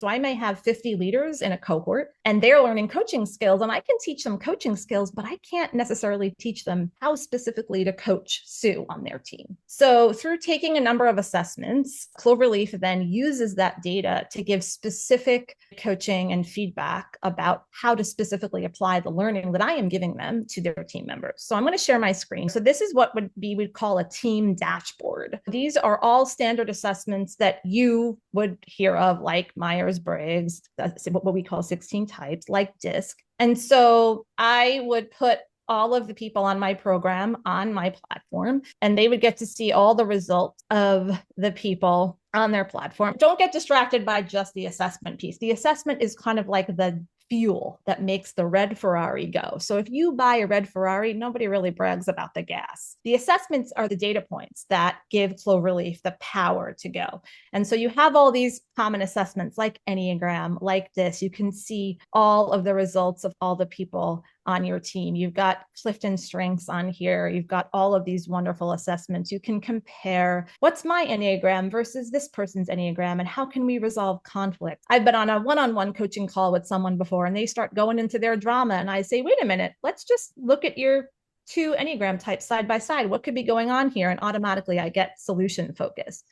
So I may have 50 leaders in a cohort and they're learning coaching skills, and I can teach them coaching skills, but I can't necessarily teach them how specifically to coach Sue on their team. So through taking a number of assessments, Cloverleaf then uses that data to give specific coaching and feedback about how to specifically apply the learning that I am giving them to their team members. So I'm going to share my screen. So this is what we'd call a team dashboard. These are all standard assessments that you would hear of, like Myers-Briggs, what we call 16 types, like DISC. And so I would put all of the people on my program on my platform, and they would get to see all the results of the people on their platform. Don't get distracted by just the assessment piece. The assessment is kind of like the fuel that makes the red Ferrari go. So if you buy a red Ferrari, nobody really brags about the gas. The assessments are the data points that give Cloverleaf the power to go. And so you have all these common assessments like Enneagram, like this. You can see all of the results of all the people on your team. You've got Clifton Strengths on here. You've got all of these wonderful assessments. You can compare what's my Enneagram versus this person's Enneagram, and how can we resolve conflict. I've been on a one-on-one coaching call with someone before, and they start going into their drama, and I say, wait a minute, let's just look at your two Enneagram types side by side. What could be going on here? And automatically I get solution focus.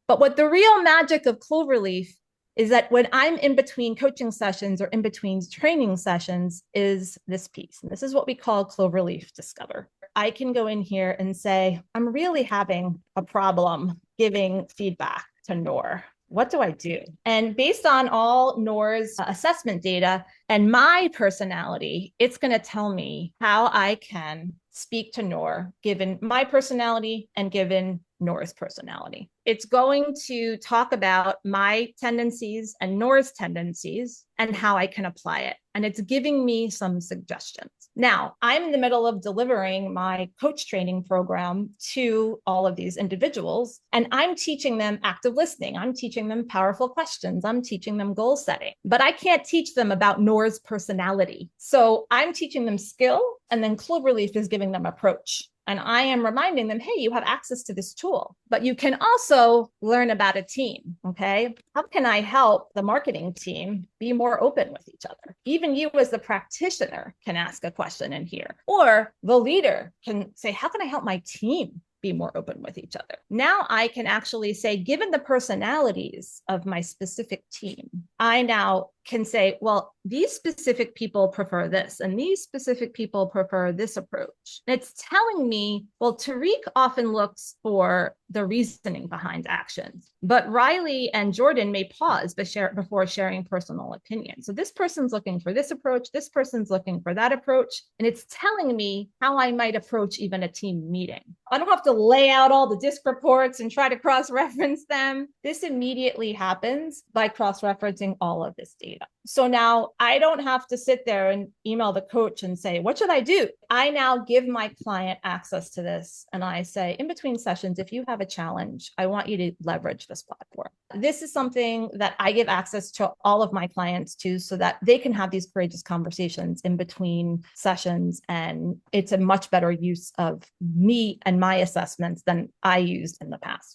But what the real magic of Cloverleaf is that when I'm in between coaching sessions or in between training sessions is this piece. And this is what we call Cloverleaf Discover. I can go in here and say, I'm really having a problem giving feedback to Noor. What do I do? And based on all Noor's assessment data and my personality, it's going to tell me how I can speak to Noor, given my personality and given Noor's personality. It's going to talk about my tendencies and Noor's tendencies and how I can apply it. And it's giving me some suggestions. Now, I'm in the middle of delivering my coach training program to all of these individuals, and I'm teaching them active listening. I'm teaching them powerful questions. I'm teaching them goal setting, but I can't teach them about Noor's personality. So I'm teaching them skill, and then Cloverleaf is giving them approach. And I am reminding them, hey, you have access to this tool, but you can also learn about a team, okay? How can I help the marketing team be more open with each other? Even you as the practitioner can ask a question in here, or the leader can say, how can I help my team be more open with each other? Now I can actually say, given the personalities of my specific team, I now can say, well, these specific people prefer this, and these specific people prefer this approach. And it's telling me, well, Tariq often looks for the reasoning behind actions, but Riley and Jordan may pause before sharing personal opinion. So this person's looking for this approach, this person's looking for that approach, and it's telling me how I might approach even a team meeting. I don't have to lay out all the DISC reports and try to cross-reference them. This immediately happens by cross-referencing all of this data. So now I don't have to sit there and email the coach and say, what should I do? I now give my client access to this. And I say, in between sessions, if you have a challenge, I want you to leverage this platform. This is something that I give access to all of my clients to, so that they can have these courageous conversations in between sessions. And it's a much better use of me and my assessments than I used in the past.